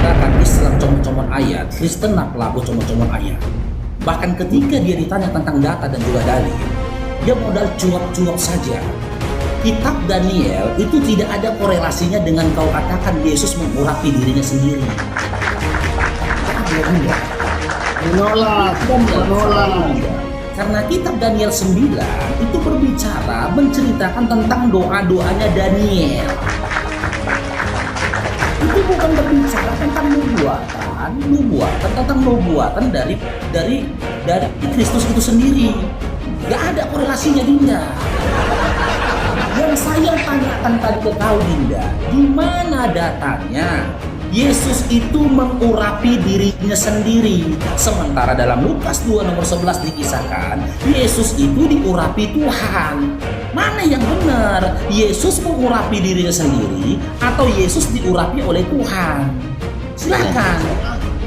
mengatakan Islam comot-comot ayat, Kristen pelaku comot-comot ayat. Bahkan ketika dia ditanya tentang data dan juga dalil, dia modal cuap-cuap saja. Kitab Daniel itu tidak ada korelasinya dengan kau katakan Yesus mengurapi dirinya sendiri. Menolak. Karena kitab Daniel 9 itu berbicara menceritakan tentang doa-doanya Daniel. Itu bukan berbicara tentang nubuatan dari Kristus itu sendiri. Gak ada korelasinya, Dinda. Yang saya tanyakan tadi ke kau, Dinda, di mana datanya Yesus itu mengurapi dirinya sendiri? Sementara dalam Lukas 2 nomor 11 dikisahkan Yesus itu diurapi Tuhan. Mana yang benar? Yesus mengurapi dirinya sendiri atau Yesus diurapi oleh Tuhan? Silakan.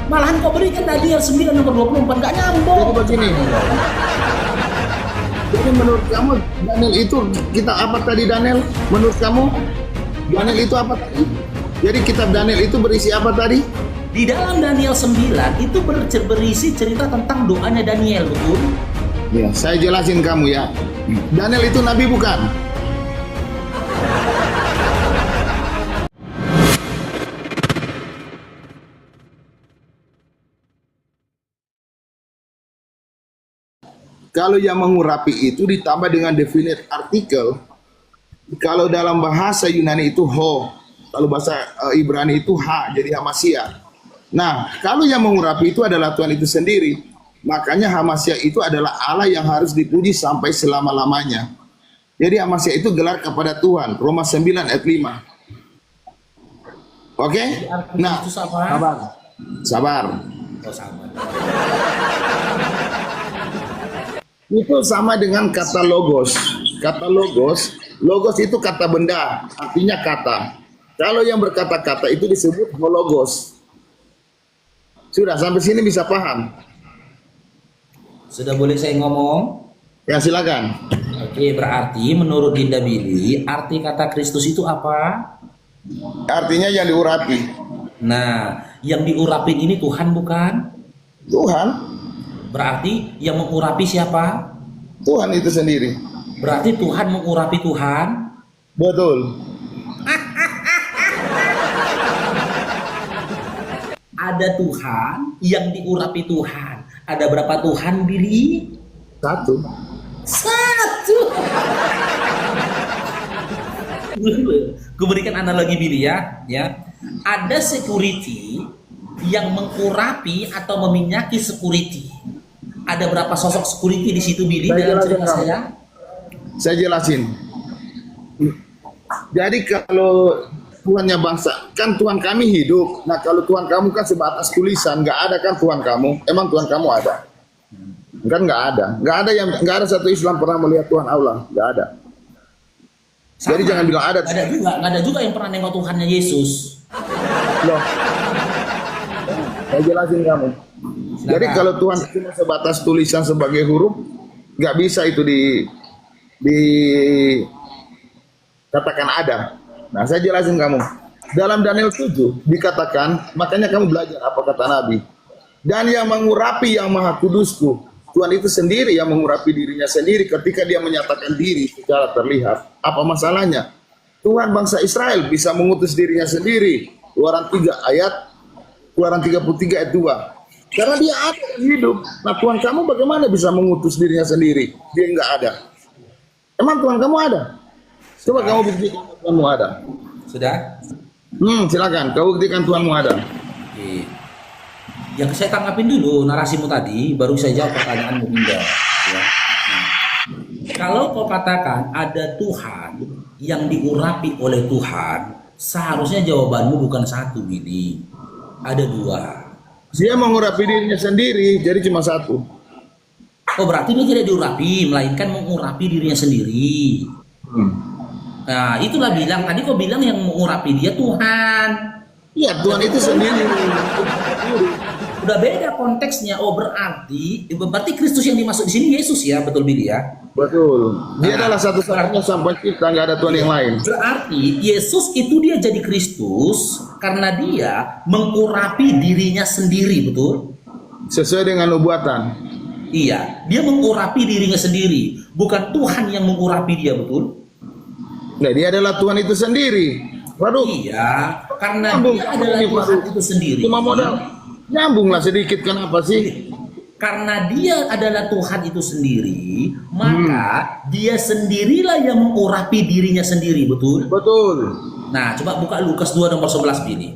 Malahan kau berikan Daniel 9 nomor 24, gak nyambung. Jadi begini. Jadi menurut kamu Daniel itu kita apa tadi Daniel? Menurut kamu Daniel itu apa tadi? Jadi kitab Daniel itu berisi apa tadi? Di dalam Daniel 9 itu berisi cerita tentang doanya Daniel, betul? Ya, saya jelasin kamu ya. Daniel itu nabi bukan? Kalau yang mengurapi itu ditambah dengan definite artikel, kalau dalam bahasa Yunani itu ho, kalau bahasa Ibrani itu ha, jadi Hamasia. Nah, kalau yang mengurapi itu adalah Tuhan itu sendiri, makanya Hamasia itu adalah Allah yang harus dipuji sampai selama-lamanya. Jadi Hamasia itu gelar kepada Tuhan, Roma 9 ayat 5. Oke? Nah, itu sabar. Sabar. Oh, sabar. Itu sama dengan kata logos. Kata logos itu kata benda, artinya kata. Kalau yang berkata-kata itu disebut hologos. Sudah, sampai sini bisa paham? Sudah boleh saya ngomong? Ya, silakan. Oke, berarti menurut Dinda Billy, arti kata Kristus itu apa? Artinya yang diurapi. Nah, yang diurapin ini Tuhan bukan? Tuhan. Berarti yang mengurapi siapa? Tuhan itu sendiri. Berarti Tuhan mengurapi Tuhan? Betul. Ada Tuhan yang diurapi Tuhan. Ada berapa Tuhan, Billy? Satu. Gue berikan analogi, Billy ya. Ada security yang mengurapi atau meminyaki security. Ada berapa sosok security di situ, Billy, dalam cerita saya? Saya jelasin. Jadi kalau Tuhannya bangsa, kan Tuhan kami hidup. Nah, kalau Tuhan kamu kan sebatas tulisan, nggak ada kan Tuhan kamu? Emang Tuhan kamu ada? Kan nggak ada. Nggak ada satu Islam pernah melihat Tuhan Allah. Nggak ada. Sama. Jadi jangan bilang ada. Nggak ada juga yang pernah nengok Tuhannya Yesus. Loh. Saya jelasin kamu. Silakan. Jadi kalau Tuhan cuma sebatas tulisan sebagai huruf, nggak bisa itu katakan ada. Nah, saya jelasin kamu. Dalam Daniel 7 dikatakan, makanya kamu belajar apa kata Nabi. Dan yang mengurapi yang maha kudusku, Tuhan itu sendiri yang mengurapi dirinya sendiri ketika dia menyatakan diri secara terlihat. Apa masalahnya? Tuhan bangsa Israel bisa mengutus dirinya sendiri. Keluaran 33 ayat 2. Karena dia ada yang hidup. Nah, Tuhan kamu bagaimana bisa mengutus dirinya sendiri? Dia nggak ada. Emang Tuhan kamu ada? Coba kamu buktikan Tuhanmu ada. Sudah? Silakan. Kau buktikan Tuhanmu ada. Oke. Yang saya tanggapin dulu narasimu tadi, baru saya jawab pertanyaanmu, Dinda. Ya. Nah, kalau kau katakan ada Tuhan yang diurapi oleh Tuhan, seharusnya jawabanmu bukan satu, Billy. Ada dua. Dia mengurapi dirinya sendiri, jadi cuma satu. Oh, berarti dia tidak diurapi, melainkan mengurapi dirinya sendiri. Nah, itulah bilang, tadi kau bilang yang mengurapi dia Tuhan. Iya, Tuhan itu sendiri. Udah beda konteksnya. Oh, berarti Kristus yang dimaksud di sini Yesus ya, betul Billy ya? Betul. Dia Nah, adalah satu-satunya sang pencipta, nggak ada Tuhan yang lain. Berarti Yesus itu dia jadi Kristus karena dia mengurapi dirinya sendiri, betul? Sesuai dengan nubuatan. Iya, dia mengurapi dirinya sendiri, bukan Tuhan yang mengurapi dia, betul? Nah, dia adalah Tuhan itu sendiri. Waduh, Iya, karena Nyambung. dia adalah Tuhan itu sendiri. cuma modal nyambunglah sedikit, kenapa sih? Karena dia adalah Tuhan itu sendiri, maka dia sendirilah yang mengurapi dirinya sendiri, betul? Betul. Nah, coba buka Lukas 2 nomor 11 ini.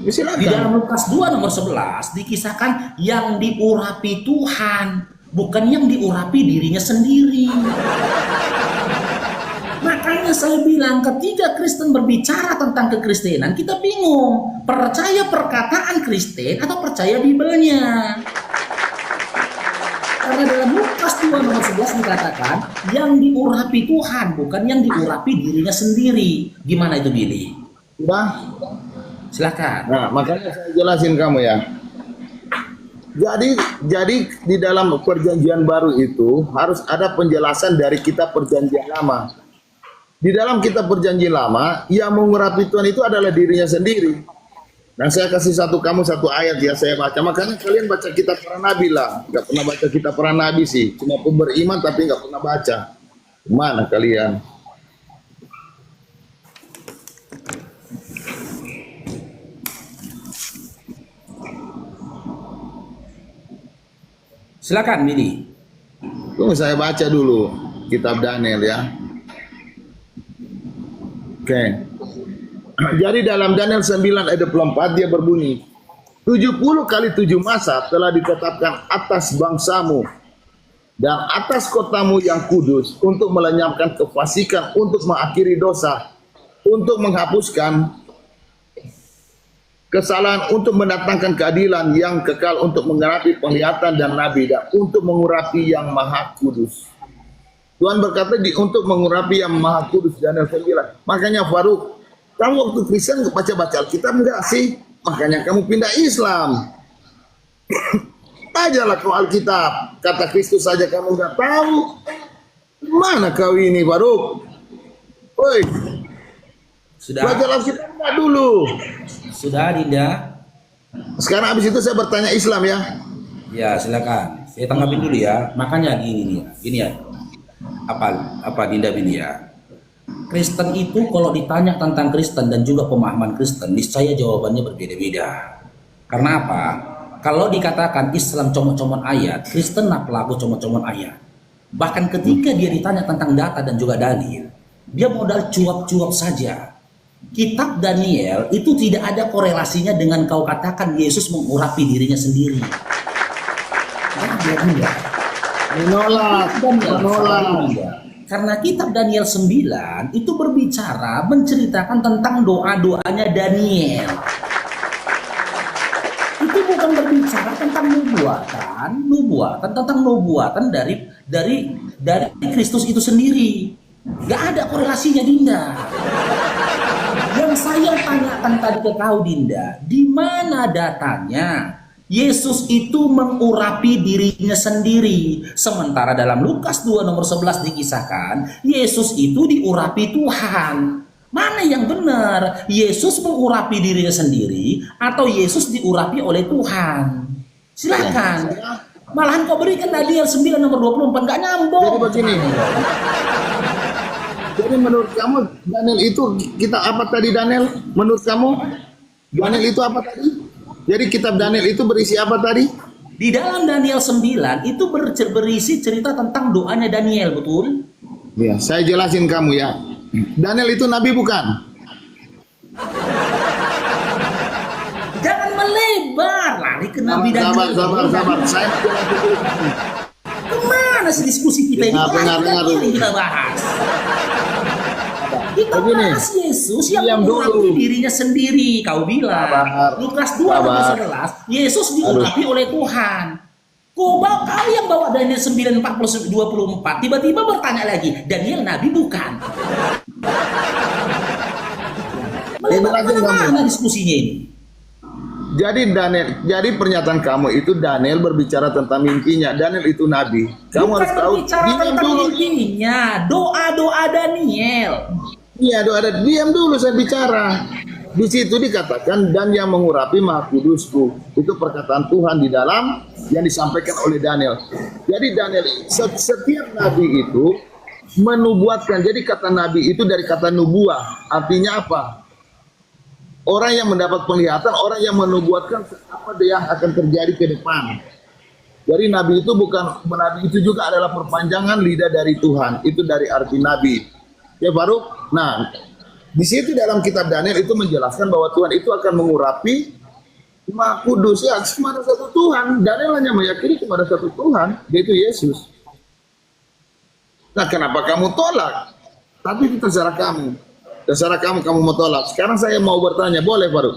Di Silakan. dalam Lukas 2 nomor 11 dikisahkan yang diurapi Tuhan, bukan yang diurapi dirinya sendiri. Makanya saya bilang ketika Kristen berbicara tentang kekristenan, kita bingung. Percaya perkataan Kristen atau percaya Bibelnya? Karena dalam Lukas 2 nomor 11 dikatakan yang diurapi Tuhan, bukan yang diurapi dirinya sendiri. Gimana itu Billy? Sudah? Silakan. Nah, makanya saya jelasin kamu ya. Jadi di dalam perjanjian baru itu harus ada penjelasan dari kitab perjanjian lama. Di dalam kitab perjanjian lama, yang mengurapi Tuhan itu adalah dirinya sendiri. Nah, saya kasih kamu satu ayat ya, saya baca. Makanya kalian baca kitab para nabi lah. Nggak pernah baca kitab para nabi sih. Cuma beriman tapi nggak pernah baca. Mana kalian? Silakan Billy. Tunggu saya baca dulu kitab Daniel ya. Oke. Jadi dalam Daniel 9 ayat 24 dia berbunyi, 70 kali 7 masa telah ditetapkan atas bangsamu dan atas kotamu yang kudus untuk melenyapkan kefasikan, untuk mengakhiri dosa, untuk menghapuskan kesalahan, untuk mendatangkan keadilan yang kekal, untuk menggenapi penglihatan dan nabi, dan untuk mengurapi yang maha kudus. Tuhan berkata untuk mengurapi yang maha kudus, Daniel 9. Makanya Faruk, kamu waktu Kristen baca-baca Alkitab enggak sih? Makanya kamu pindah Islam. Bacalah kau Alkitab. Kata Kristus saja kamu enggak tahu. Mana kau ini Faruk? Woi, Sudah. baca Alkitab enggak dulu? Sudah Dinda. Sekarang habis itu saya bertanya Islam ya. Ya, silakan. Saya tanggapin dulu ya. Makanya gini nih, gini ya. Apa Dinda Billy ya? Kristen itu kalau ditanya tentang Kristen dan juga pemahaman Kristen, niscaya jawabannya berbeda-beda. Karena apa? Kalau dikatakan Islam comot-comot ayat, Kristen nak pelaku comot-comot ayat. Bahkan ketika dia ditanya tentang data dan juga dalil, dia modal cuap-cuap saja. Kitab Daniel itu tidak ada korelasinya dengan kau katakan Yesus mengurapi dirinya sendiri. Menolak. Karena kitab Daniel 9 itu berbicara, menceritakan tentang doa-doanya Daniel. Itu bukan berbicara tentang nubuatan dari Kristus itu sendiri. Gak ada korelasinya Dinda. Yang saya tanyakan tadi ke kau Dinda, di mana datanya Yesus itu mengurapi dirinya sendiri? Sementara dalam Lukas 2 nomor 11 dikisahkan, Yesus itu diurapi Tuhan. Mana yang benar? Yesus mengurapi dirinya sendiri atau Yesus diurapi oleh Tuhan? Silakan. Malahan kau berikan Daniel 9 nomor 24, gak nyambung. Jadi begini. Jadi menurut kamu Daniel itu kita apa tadi Daniel? Menurut kamu Daniel itu apa tadi? Jadi kitab Daniel itu berisi apa tadi? Di dalam Daniel 9 itu berisi cerita tentang doanya Daniel, betul? Ya, saya jelasin kamu ya. Daniel itu nabi bukan? Jangan melebar, lari ke Nabi Daniel. Sabar. Saya jelasin dulu. Kemana sih diskusi kita ini? Dengar. Ini kita bahas. Kita Begini, bahas Yesus yang diam mengurapi dulu. dirinya sendiri. Kau bilang Sabar. Lukas 2 ayat 11, Yesus diurapi oleh Tuhan. Kau yang bawa Daniel 9 24, tiba-tiba bertanya lagi, Daniel nabi bukan? Melebar Jelasin mana diskusinya ini? Jadi pernyataan kamu itu Daniel berbicara tentang mimpinya. Daniel itu nabi. Kamu Bukan harus tahu. berbicara Diam tentang dulu. mimpinya, doa-doa Daniel. Iya, diam dulu saya bicara. Di situ dikatakan dan yang mengurapi Maha Kudusku. Itu perkataan Tuhan di dalam yang disampaikan oleh Daniel. Jadi Daniel, setiap nabi itu menubuatkan. Jadi kata nabi itu dari kata nubuah. Artinya apa? Orang yang mendapat penglihatan, orang yang menubuatkan apa yang akan terjadi ke depan. Jadi nabi itu juga adalah perpanjangan lidah dari Tuhan. Itu dari arti nabi. Ya baru. Nah, di situ dalam kitab Daniel itu menjelaskan bahwa Tuhan itu akan mengurapi Maha Kudus. Ya, cuma ada satu Tuhan. Daniel hanya meyakini cuma ada satu Tuhan, yaitu Yesus. Nah, kenapa kamu tolak? Tapi itu terserah kamu. Terserah kamu mau tolak. Sekarang saya mau bertanya, boleh Faruk?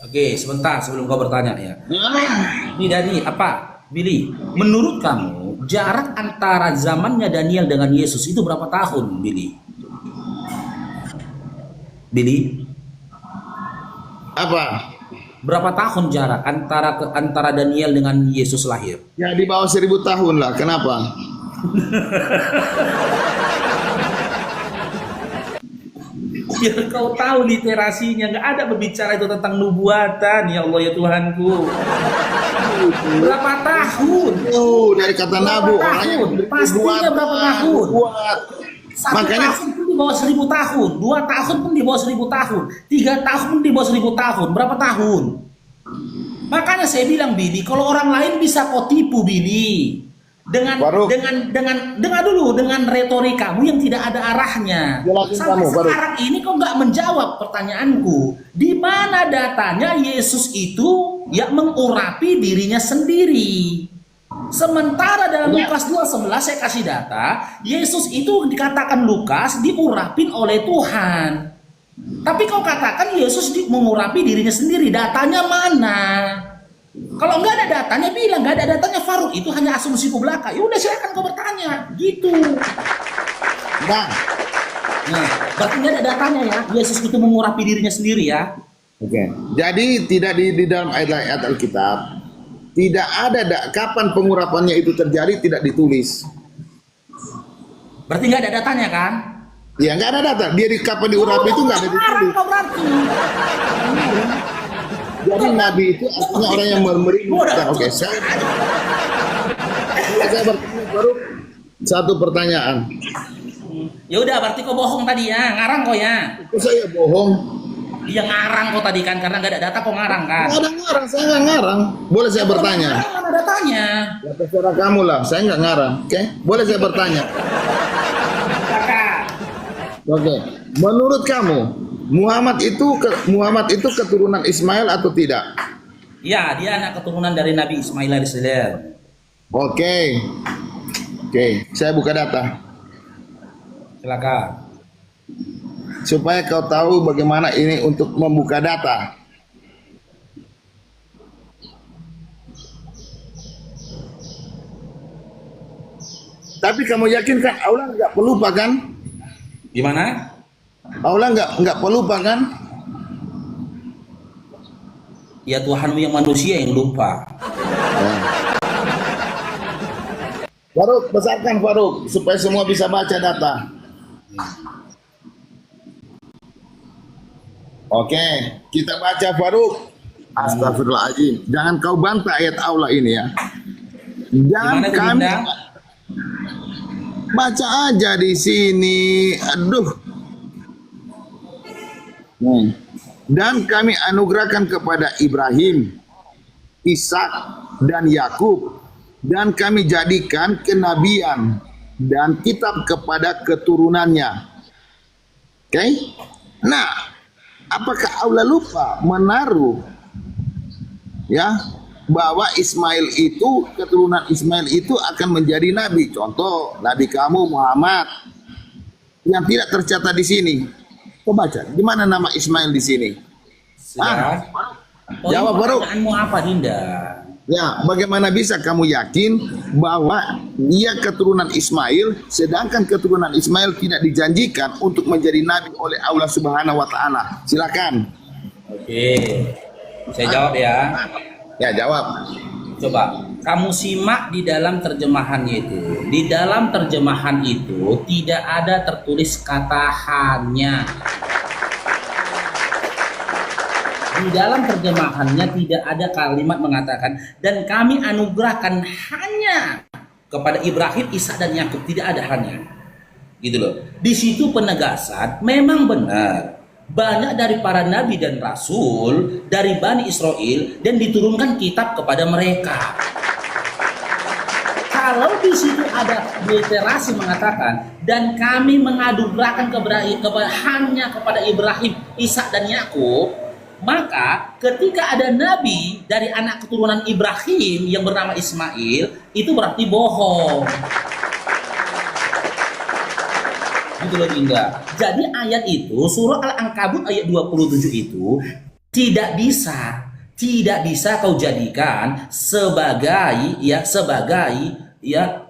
Oke, sebentar sebelum kau bertanya ya. Nah, Ini Dani, apa? Billy, menurut kamu jarak antara zamannya Daniel dengan Yesus itu berapa tahun, Billy? Billy, apa? berapa tahun jarak antara Daniel dengan Yesus lahir? Ya di bawah 1000 tahun lah. Kenapa? Biar kau tahu literasinya, nggak ada berbicara itu tentang nubuatan, ya Allah ya Tuhanku. Berapa tahun? Dari kata nabu orang yang Pastinya berapa tahun? buat. Satu Makanya tahun pun di bawah 1000 tahun, 2 tahun pun di bawah 1000 tahun, 3 tahun pun di bawah 1000 tahun. Berapa tahun? Makanya saya bilang Billy, kalau orang lain bisa kau tipu Billy dengan Faruk. dengar dulu dengan retorikamu yang tidak ada arahnya. Jelasin Sampai kamu, Faruk. sekarang ini kau nggak menjawab pertanyaanku. Di mana datanya Yesus itu yang mengurapi dirinya sendiri? Sementara dalam Ya. Lukas 2:11 saya kasih data, Yesus itu dikatakan Lukas diurapin oleh Tuhan. Tapi kau katakan Yesus mengurapi dirinya sendiri, datanya mana? Kalau nggak ada datanya bilang nggak ada datanya Faruk, itu hanya asumsiku belaka. Ya udah silakan kau bertanya, gitu. nah, Nah, berarti nggak ada datanya ya, Yesus itu mengurapi dirinya sendiri ya. oke. Jadi tidak di dalam ayat-ayat Alkitab tidak ada kapan pengurapannya itu terjadi tidak ditulis. Berarti nggak ada datanya kan? Ya nggak ada data. Dia kapan diurapi itu nggak ada Ngarang ditulis. kau berarti. Jadi nabi itu artinya orang yang merindukan. Oke, saya bertanya baru satu pertanyaan. Ya udah berarti kau bohong tadi ya, ngarang kau ya. Itu saya bohong. Dia ngarang kau tadi kan karena nggak ada data kau ngarang kan. Nggak ada ngarang, saya nggak ngarang. Boleh saya bertanya? Ngarang mana datanya? Ya terserah kamu lah, saya nggak ngarang. Oke, boleh saya bertanya? Kakak. Oke, menurut kamu Muhammad itu keturunan Ismail atau tidak? Ya, dia anak keturunan dari Nabi Ismail alaihissalam. Oke, saya buka data Silakan. supaya kau tahu bagaimana ini untuk membuka data. Tapi kamu yakin kan Allah nggak pelupa kan? Gimana? Allah nggak pelupa kan? Ya Tuhanmu yang manusia yang lupa. Faruk, besarkan Faruk supaya semua bisa baca data. Oke, kita baca Faruk. Astagfirullahaladzim. Jangan kau bantah ayat Allah ini ya. Dan Gimana tuh, kami Dinda? baca aja di sini. Aduh. Dan kami anugerahkan kepada Ibrahim, Ishak dan Yakub, dan kami jadikan kenabian dan kitab kepada keturunannya. Oke? Nah, apakah Allah lupa menaruh ya bahwa Ismail itu, keturunan Ismail itu akan menjadi nabi? Contoh, nabi kamu Muhammad yang tidak tercatat di sini. Coba baca, di mana nama Ismail di sini? Sudah. Jawab, Faruk. Pertanyaanmu apa Dinda? Ya, bagaimana bisa kamu yakin bahwa dia keturunan Ismail, sedangkan keturunan Ismail tidak dijanjikan untuk menjadi nabi oleh Allah Subhanahu wa Ta'ala? Silakan. Oke. Saya jawab ya. Ya, jawab. Coba kamu simak di dalam terjemahannya itu. Di dalam terjemahan itu tidak ada tertulis kata hanya. Di dalam terjemahannya tidak ada kalimat mengatakan dan kami anugerahkan hanya kepada Ibrahim, Ishak dan Yakub. Tidak ada hanya. Gitu loh. Di situ penegasan memang benar. Banyak dari para nabi dan rasul dari Bani Israel dan diturunkan kitab kepada mereka. Kalau di situ ada literasi mengatakan dan kami mengadugrakan hanya kepada Ibrahim, Ishak dan Yakub, maka ketika ada nabi dari anak keturunan Ibrahim yang bernama Ismail, itu berarti bohong. Gitu loh Dinda. Jadi ayat itu surah Al-Ankabut ayat 27 itu tidak bisa kau jadikan sebagai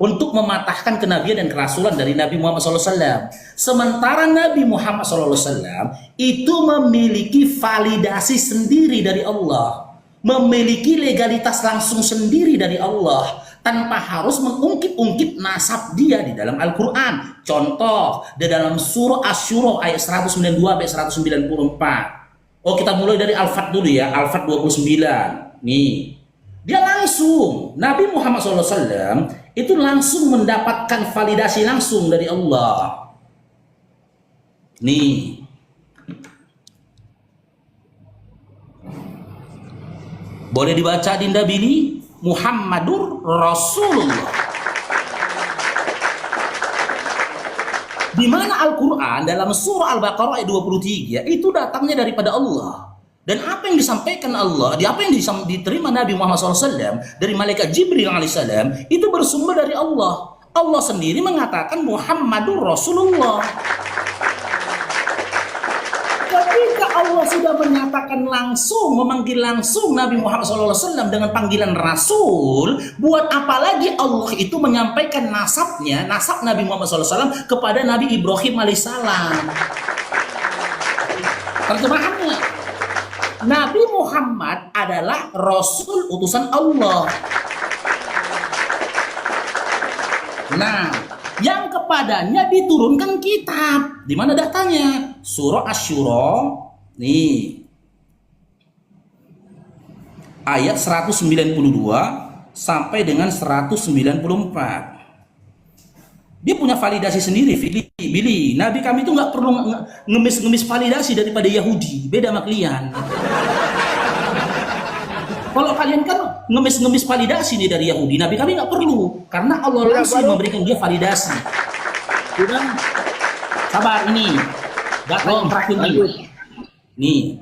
untuk mematahkan kenabian dan kerasulan dari Nabi Muhammad SAW. Sementara Nabi Muhammad SAW itu memiliki validasi sendiri dari Allah, memiliki legalitas langsung sendiri dari Allah, tanpa harus mengungkit-ungkit nasab dia di dalam Al-Quran. Contoh, di dalam surah Asy-Syura ayat 192 sampai 194. Oh, kita mulai dari Al-Fat dulu ya, Al-Fat 29. Nih, dia langsung, Nabi Muhammad SAW itu langsung mendapatkan validasi langsung dari Allah. Nih, boleh dibaca Dinda Bini? Muhammadur Rasulullah. Di mana Al-Quran dalam surah Al-Baqarah ayat 23 itu datangnya daripada Allah. Dan apa yang disampaikan Allah, apa yang diterima Nabi Muhammad SAW dari malaikat Jibril alaihissalam itu bersumber dari Allah. Allah sendiri mengatakan Muhammadur Rasulullah. Ketika Allah sudah menyatakan langsung, memanggil langsung Nabi Muhammad SAW dengan panggilan Rasul, buat apa lagi Allah itu menyampaikan nasab Nabi Muhammad SAW kepada Nabi Ibrahim alaihissalam? Terjemahannya, Nabi Muhammad adalah Rasul utusan Allah. Nah, yang kepadanya diturunkan kitab. Di mana datanya? Surah Asy-Syura. Nih. Ayat 192 sampai dengan 194. Dia punya validasi sendiri, Billy. Nabi kami itu nggak perlu ngemis-ngemis validasi daripada Yahudi. Beda sama kalian. Kalau kalian kan ngemis-ngemis validasi nih dari Yahudi, Nabi kami nggak perlu, karena Allah langsung memberikan dia validasi. Sudah, sabar ini, data yang terakhir nih,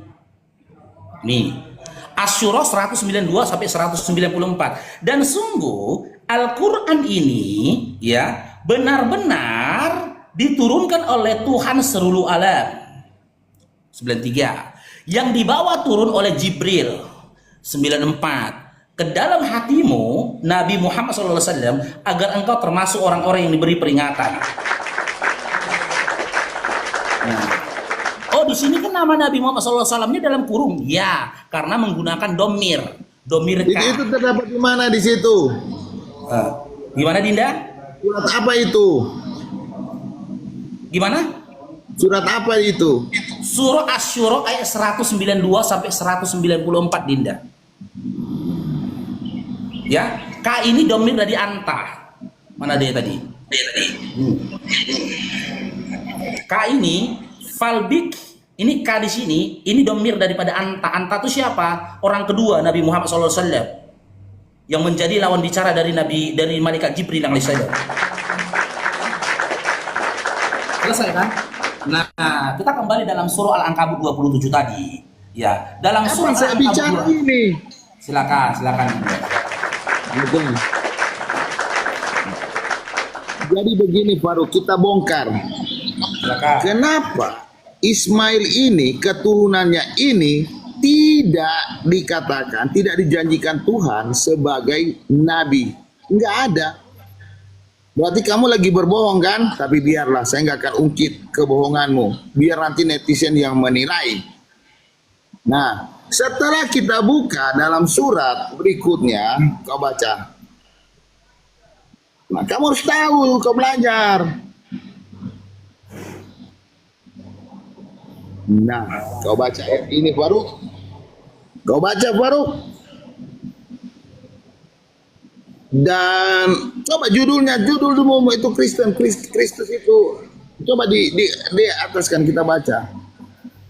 Asy-Syura 192 sampai 194. Dan sungguh Al-Quran ini ya benar-benar diturunkan oleh Tuhan seluruh alam. 93 yang dibawa turun oleh Jibril. 94 ke dalam hatimu Nabi Muhammad SAW agar engkau termasuk orang-orang yang diberi peringatan. Nah, oh di sini kan nama Nabi Muhammad SAW-nya dalam kurung ya, karena menggunakan domir K. Itu terdapat di mana di situ? Gimana Dinda? Surat apa itu? Gimana? Surat apa itu? Surah Asy-Syura ayat 192 sampai 194 Dinda. Ya, K ini domir dari anta. Mana dia tadi? K ini falbik, ini K di sini, ini domir daripada anta. Anta itu siapa? Orang kedua Nabi Muhammad SAW yang menjadi lawan bicara dari malaikat Jibril alaihissalam. Selesai kan? Nah, kita kembali dalam surah Al-Ankabut 27 tadi. Ya, dalam surah Al-Ankabut ini. Silakan. Betul. Jadi begini Faruk, kita bongkar. Silakan. Kenapa Ismail ini, keturunannya ini tidak dikatakan, tidak dijanjikan Tuhan sebagai nabi? Nggak ada. Berarti kamu lagi berbohong kan? Tapi biarlah, saya nggak akan ungkit kebohonganmu. Biar nanti netizen yang menilai. Nah, setelah kita buka dalam surat berikutnya, kau baca. Nah, kamu harus tahu, kau belajar. Nah, kau baca ayat ini, Faruk. Kau baca, Faruk. Dan coba judulnya, judul dulu itu Kristus itu. Coba di ataskan kita baca.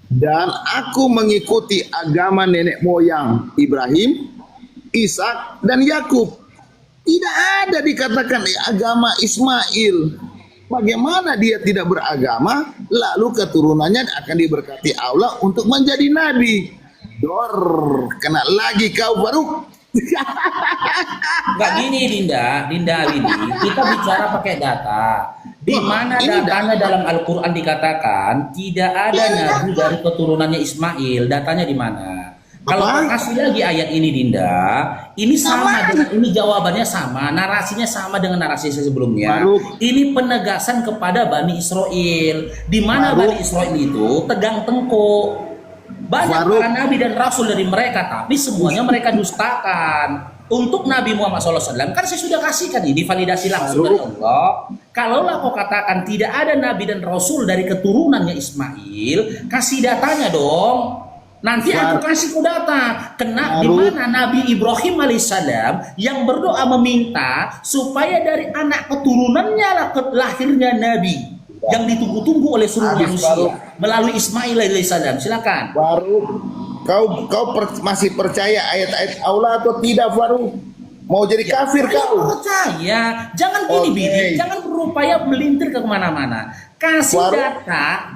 Dan aku mengikuti agama nenek moyang Ibrahim, Ishak dan Yakub. Tidak ada dikatakan agama Ismail. Bagaimana dia tidak beragama, lalu keturunannya akan diberkati Allah untuk menjadi nabi. Dor, kena lagi kau, Faruk. Nggak gini, Dinda ini kita bicara pakai data. Di mana Ini datanya dalam Al-Quran dikatakan tidak ada nabi dari keturunannya Ismail. Datanya di mana? Kalau Apa? kasih lagi ayat ini, Dinda, ini sama dengan ini jawabannya sama, narasinya sama dengan narasi sebelumnya. Faruk. Ini penegasan kepada Bani Israel. Di mana Faruk. Bani Israel itu tegang tengkuk. Banyak Faruk. para nabi dan rasul dari mereka, tapi semuanya mereka dustakan. Untuk Nabi Muhammad SAW kan saya sudah kasihkan ini validasi langsung dari Allah. Kalaulah kau katakan tidak ada nabi dan rasul dari keturunannya Ismail, kasih datanya dong. Nanti aku kasih kau data. Kena di mana Nabi Ibrahim alaihissalam yang berdoa meminta supaya dari anak keturunannya lahirnya Nabi yang ditunggu-tunggu oleh seluruh manusia melalui Ismail alaihissalam. Silakan. Faruk, kau masih percaya ayat-ayat Allah atau tidak, Faruk? Mau jadi kafir kau? Percaya, jangan pilih-pilih, jangan berupaya melintir ke kemana-mana. Kasih data,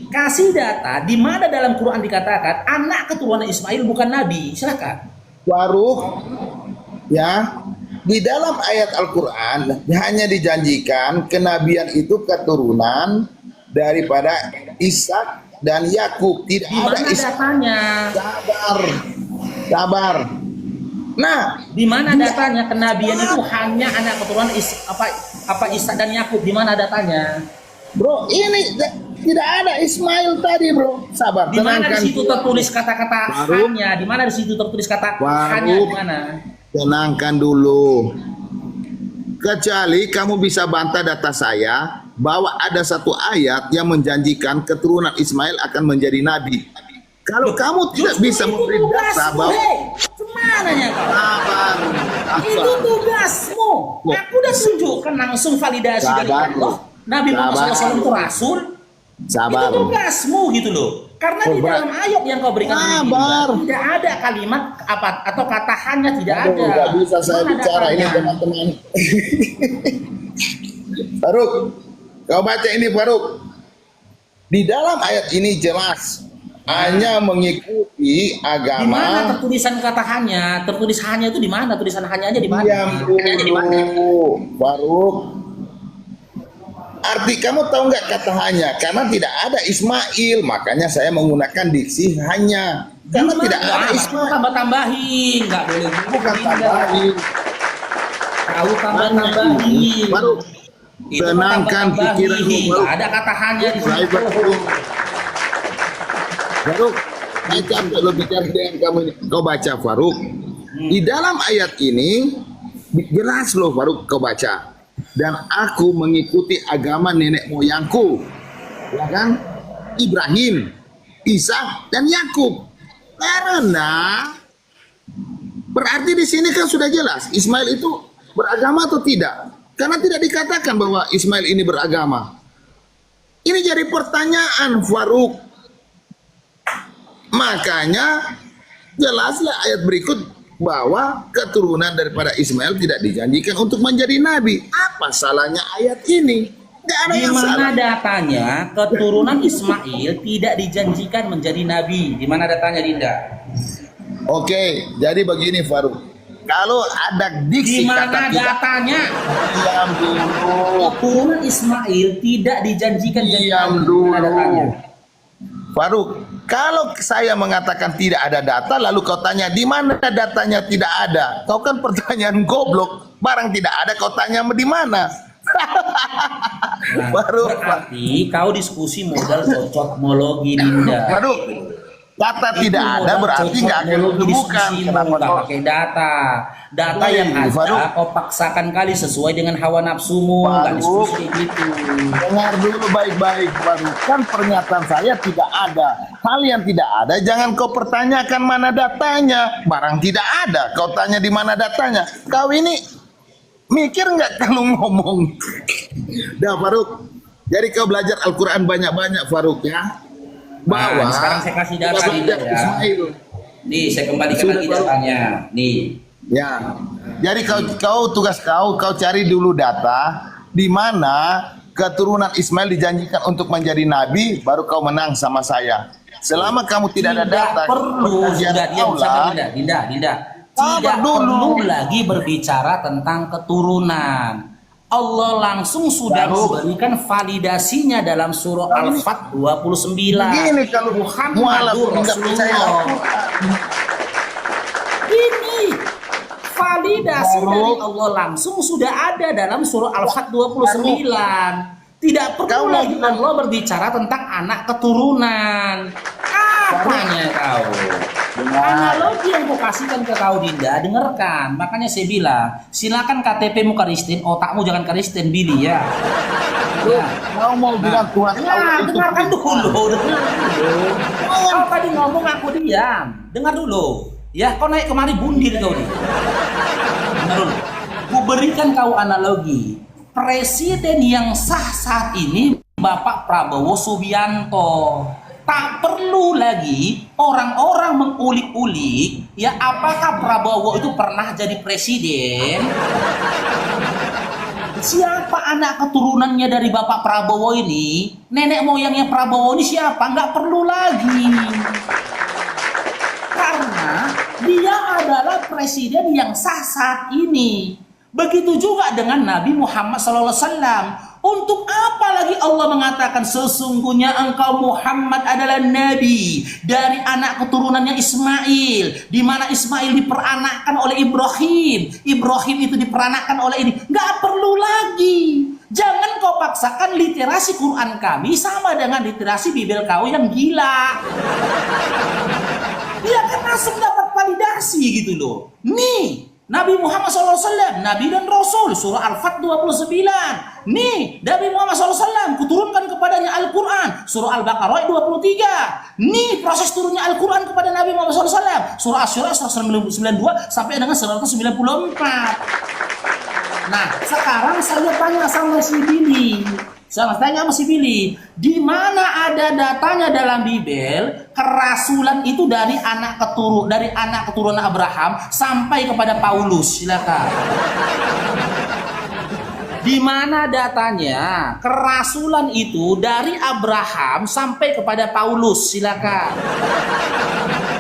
kasih data di mana dalam Quran dikatakan anak keturunan Ismail bukan nabi. Silakan. Faruk, ya, di dalam ayat Al-Quran hanya dijanjikan kenabian itu keturunan daripada Ishak dan Yakub. Tidak Di ada mana datanya? Sabar. Nah, Di mana datanya kenabian itu hanya anak keturunan Ishak dan Yakub? Di mana datanya? bro, ini tidak ada Ismail tadi, bro. Sabar, Di mana tenangkan. di situ tertulis kata-kata Faruk. hanya? Di mana di situ tertulis kata Faruk. hanya? Di mana? Tenangkan dulu. Kecuali kamu bisa bantah data saya bahwa ada satu ayat yang menjanjikan keturunan Ismail akan menjadi nabi. Kalau kamu tidak bisa memberi data bahwa Semananya kau? sabar, Itu tugasmu. Aku udah tunjukkan langsung validasi dari Sabar, Allah. Nabi Muhammad sabar. SAW itu rasul. sabar. Itu tugasmu gitu loh. Karena di dalam ayat yang kau berikan ini, Sabar. tidak ada kalimat apa atau kata hanya tidak ada. Tidak bisa saya Mana bicara ini, datanya? teman-teman. Faruk, kau baca ini, Faruk. Di dalam ayat ini jelas hanya mengikuti Di mana agama. tertulisan kata hanya? Tertulis hanya itu di mana? Tulisan hanya aja di mana? Diam Hanya di mana? dulu, Faruk. Arti kamu tahu nggak kata hanya? Karena tidak ada Ismail, makanya saya menggunakan diksi hanya. Karena Di tidak mana? ada Wah, Ismail. tambah-tambahin, nggak boleh gitu. Bukan Dinda. tambahin. Tahu tambah-tambahin. Faruk, Itu tenangkan tambah-tambahin. pikiranmu, Faruk. Nggak ada kata hanya di situ. Faruk, saya capek lo bicara dengan kamu ini. Kau baca, Faruk. Di dalam ayat ini jelas loh, Faruk, kau baca. Dan aku mengikuti agama nenek moyangku, ya kan? Ibrahim, Ishak dan Yakub. Karena berarti di sini kan sudah jelas Ismail itu beragama atau tidak? Karena tidak dikatakan bahwa Ismail ini beragama. Ini jadi pertanyaan, Faruk. Makanya jelaslah ayat berikut bahwa keturunan daripada Ismail tidak dijanjikan untuk menjadi nabi. Apa salahnya ayat ini? Tidak ada Di yang mana salah. datanya keturunan Ismail tidak dijanjikan menjadi nabi? Di mana datanya, Dinda? Oke, jadi begini, Faruk. Kalau ada Di diksi mana kata tidak, datanya diam dulu. keturunan Ismail tidak dijanjikan jadi Diam nabi? Di dulu. mana datanya? Faruk, kalau saya mengatakan tidak ada data, lalu kau tanya di mana datanya tidak ada? Kau kan pertanyaan goblok. Barang tidak ada, kau tanya di mana? Nah, Faruk, berarti kau diskusi modal cocokmologi, Dinda. Faruk, Data Itu tidak ada modal berarti cocok nggak akan teknologi ditemukan. diskusimu, Kenapa nggak kau pakai data. Data Baik, yang ada Faruk. kau paksakan kali sesuai dengan hawa nafsumu, nggak Faruk. diskusi kayak gitu. dengar dulu baik-baik, Faruk? Kan pernyataan saya tidak ada. Hal yang tidak ada jangan kau pertanyakan mana datanya. Barang tidak ada, kau tanya di mana datanya. Kau ini mikir nggak kalau ngomong? Dah, Faruk. Jadi kau belajar Al-Quran banyak-banyak, Faruk, ya. Bahwa Nah, sekarang saya kasih data nih, Rasulullah ya. Ismail. Nih, saya kembalikan Sudah, lagi Faruk. datanya. Nih, Ya, jadi tugas kau cari dulu data di mana keturunan Ismail dijanjikan untuk menjadi nabi, baru kau menang sama saya. Selama kamu tidak ada data, perlu perjanjian sudah diam Allah, sabar, Dinda. Tidak Sabar dulu. perlu lagi berbicara tentang keturunan. Allah langsung sudah Baru. memberikan validasinya dalam surah Al-Fat 29. Begini kalau Muhammadur mualaf nggak percaya Rasulullah. Ini validasi Baru. dari Allah langsung sudah ada dalam surah Al-Fat 29. Tidak perlu Kau lagi mau- Allah berbicara tentang anak keturunan. Apanya kau? Analogi yang kau kasihkan ke kau, Dinda, dengarkan. Makanya saya bilang, silakan KTP-mu Kristen, otakmu jangan Kristen, Billy ya. Ya. kau mau bilang Tuhan Allah Nah, itu dengarkan dulu, dengar dulu. Jangan. Kau tadi ngomong aku diam. Dengar dulu. Ya, kau naik kemari bundir kau nih. Dengar dulu. Ku berikan kau analogi. Presiden yang sah saat ini Bapak Prabowo Subianto. Tak perlu lagi orang-orang mengulik-ulik ya apakah Prabowo itu pernah jadi presiden. Siapa anak keturunannya dari Bapak Prabowo ini? Nenek moyangnya Prabowo ini siapa? Nggak perlu lagi. Karena dia adalah presiden yang sah saat ini. Begitu juga dengan Nabi Muhammad SAW. Untuk apa lagi Allah mengatakan sesungguhnya engkau Muhammad adalah Nabi dari anak keturunannya Ismail, di mana Ismail diperanakkan oleh Ibrahim, Ibrahim itu diperanakkan oleh ini. Nggak perlu lagi. Jangan kau paksakan literasi Quran kami sama dengan literasi Bible kau yang gila. Dia kan langsung dapat validasi gitu loh. Nih, Nabi Muhammad SAW, Nabi dan Rasul, surah Al-Fat 29. Nih, Nabi Muhammad SAW, kuturunkan kepadanya Al-Quran, surah Al-Baqarah 23. Nih, proses turunnya Al-Quran kepada Nabi Muhammad SAW, surah Asy-Syura 192 sampai dengan 194. Nah, sekarang saya tanya sama si Billy. Saya tanya sama si Billy, di mana ada datanya dalam Bible kerasulan itu dari anak keturunan Abraham sampai kepada Paulus? Silakan. Di mana datanya kerasulan itu dari Abraham sampai kepada Paulus? Silakan.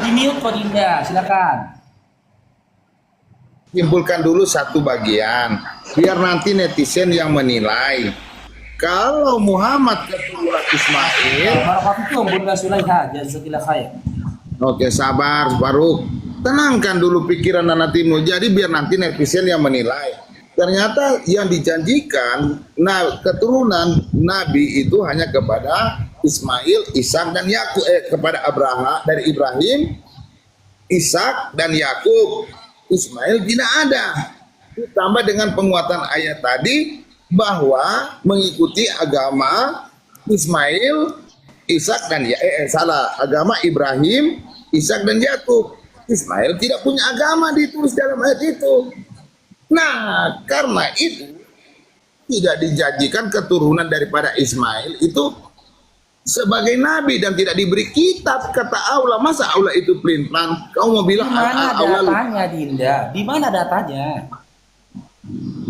Di mute kok Dinda, silakan. Simpulkan dulu satu bagian, biar nanti netizen yang menilai. Kalau Muhammad keturunan Ismail, Barakatuh Bunda Sulaiha, jazakallahu khair. oke sabar Faruk, tenangkan dulu pikiran dan hatimu. Jadi biar nanti netizen yang menilai. Ternyata yang dijanjikan keturunan Nabi itu hanya kepada Ismail, Ishak dan Yakub, kepada Abraham dari Ibrahim, Ishak dan Yakub. Ismail tidak ada. Ditambah dengan penguatan ayat tadi bahwa mengikuti agama Ismail, Ishak dan agama Ibrahim, Ishak dan Yakub. Ismail tidak punya agama ditulis dalam ayat itu. Nah, karena itu tidak dijanjikan keturunan daripada Ismail itu sebagai nabi dan tidak diberi kitab. Kata Allah, masa Allah itu pelin-pelan? Kau mau bilang Di mana Allah datanya, Dinda? Di mana datanya?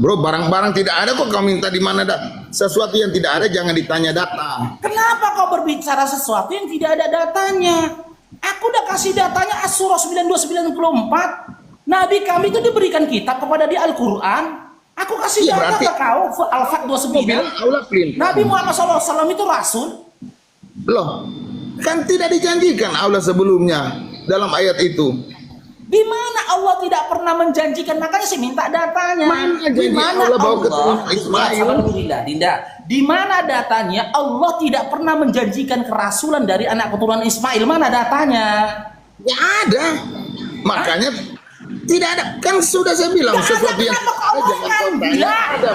bro, barang-barang tidak ada kok kau minta di mana sesuatu yang tidak ada jangan ditanya data. Kenapa kau berbicara sesuatu yang tidak ada datanya? Aku udah kasih datanya As-Surah 9294. Nabi kami itu diberikan kitab kepada di Al-Quran. Aku kasih Iya, data berarti ke kau Al-Fat Kau 29. bilang Allah pelin-pelan. Nabi Muhammad SAW itu Rasul. Loh, kan tidak dijanjikan Allah sebelumnya dalam ayat itu. Di mana Allah tidak pernah menjanjikan? Makanya saya minta datanya. Mana Di janji mana Allah bawa Allah? keturunan Ismail? Alhamdulillah, Dinda. Di mana datanya Allah tidak pernah menjanjikan kerasulan dari anak keturunan Ismail? Mana datanya? Ya ada. Makanya tidak ada. Kan sudah saya bilang Nggak sesuatu ada, yang kenapa kau jangan omongkan? kau tanya. Gila. Ada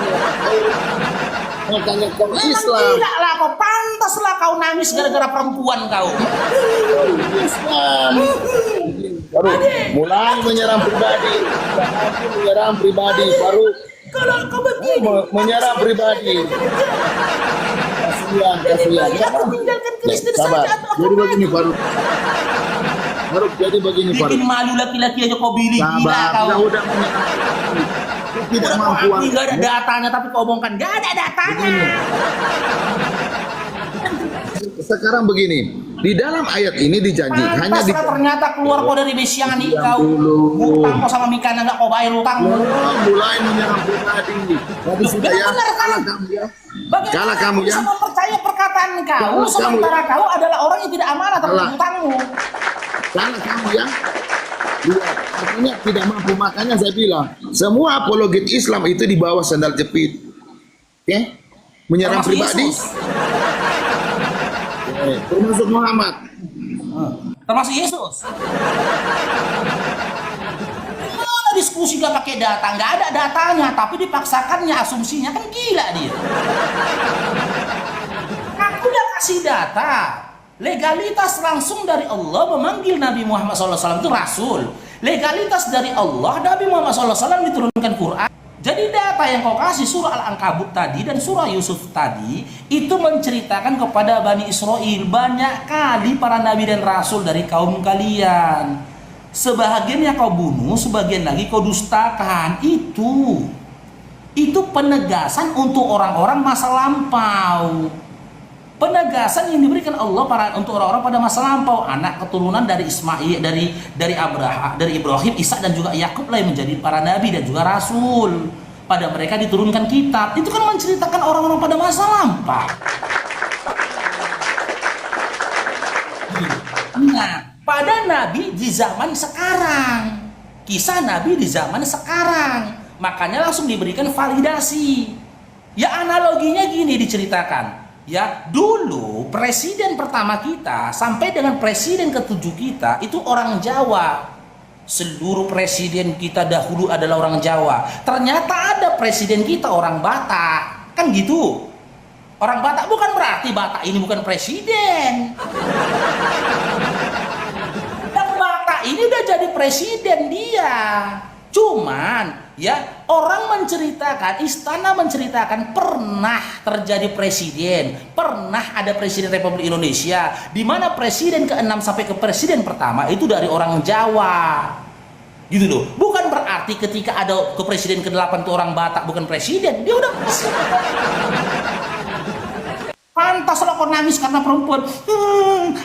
makanya kau Memang Islam. gila lah kau. Pantaslah kau nangis gara-gara perempuan kau. Islam. Baru mulai menyerang pribadi. Menyerang pribadi. Baru Kalau kau begini, menyerang pribadi. Kasihan. ya aku tinggalkan Kristen Sabar. saja atau Jadi apa? begini baru. Baru jadi begini baru. Bikin malu laki-laki aja kau pilih gila Sabar. kau. Ya udah menyerang. Tidak Udah kau mampu. akui gak ada datanya tapi kau omongkan gak ada datanya. Sekarang begini, di dalam ayat ini dijanji hanya di Pantas ternyata keluar kau dari Besiani kau. dulu. Utang kau sama Mikana gak kau bayar utangmu. mulai menyerang pribadi. Tapi sudah ya, benar kan? kalah kamu ya. Bagaimana Kalah kamu aku bisa ya. mempercaya perkataan kau Kalah sementara kau adalah orang yang tidak amanah terhadap Kalah. utangmu. Kalah kamu ya. Lihat, artinya tidak mampu. Makanya saya bilang, semua apologet Islam itu di bawah sandal jepit. Oke? Menyerang Termasuk pribadi. Yesus. Termasuk Muhammad. Termasuk Yesus. Gimana diskusi gak pakai data? Gak ada datanya, tapi dipaksakannya asumsinya kan gila dia. Aku udah kasih data. Legalitas langsung dari Allah memanggil Nabi Muhammad SAW itu Rasul. Legalitas dari Allah, Nabi Muhammad SAW diturunkan Quran. Jadi data yang kau kasih surah Al-Ankabut tadi dan surah Yusuf tadi itu menceritakan kepada Bani Israel banyak kali para Nabi dan Rasul dari kaum kalian. Sebahagian yang kau bunuh, sebagian lagi kau dustakan. Itu penegasan untuk orang-orang masa lampau. Penegasan yang diberikan Allah untuk orang-orang pada masa lampau, anak keturunan dari Ismail, dari Abraham, dari Ibrahim, Ishak dan juga Yakub lah yang menjadi para nabi dan juga rasul. Pada mereka diturunkan kitab. Itu kan menceritakan orang-orang pada masa lampau. Nah, pada nabi di zaman sekarang, kisah nabi di zaman sekarang, makanya langsung diberikan validasi. Ya analoginya gini diceritakan. Ya, dulu presiden pertama kita sampai dengan presiden ketujuh kita itu orang Jawa. Seluruh presiden kita dahulu adalah orang Jawa. Ternyata ada presiden kita orang Batak. Kan gitu. Orang Batak bukan berarti Batak ini bukan presiden. Dan Batak ini udah jadi presiden dia. Cuman ya orang menceritakan, istana menceritakan pernah terjadi presiden, pernah ada presiden Republik Indonesia di mana presiden ke-6 sampai ke presiden pertama itu dari orang Jawa. Gitu loh. Bukan berarti ketika ada ke presiden ke-8 itu orang Batak bukan presiden, dia udah presiden. Pantaslah kau nangis karena perempuan.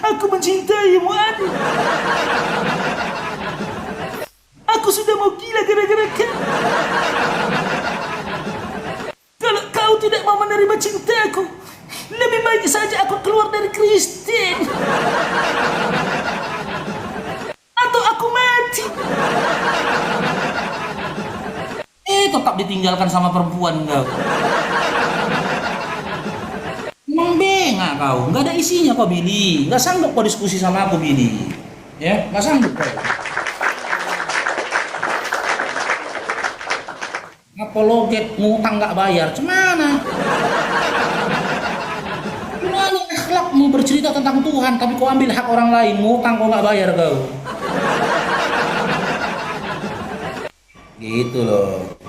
Aku mencintaimu, Adi. Aku sudah mau gila gara-gara kau. Kalau kau tidak mau menerima cintaku, lebih baik saja aku keluar dari Kristen. Atau aku mati. Tetap ditinggalkan sama perempuan kau. Emang bengak kau, nggak ada isinya kau Billy. Nggak sanggup kau diskusi sama aku Billy. Ya, nggak sanggup kau. Apologet ngutang nggak bayar, cemana? Gimana akhlakmu bercerita tentang Tuhan tapi kau ambil hak orang lain, ngutang kau nggak bayar kau? Gitu loh.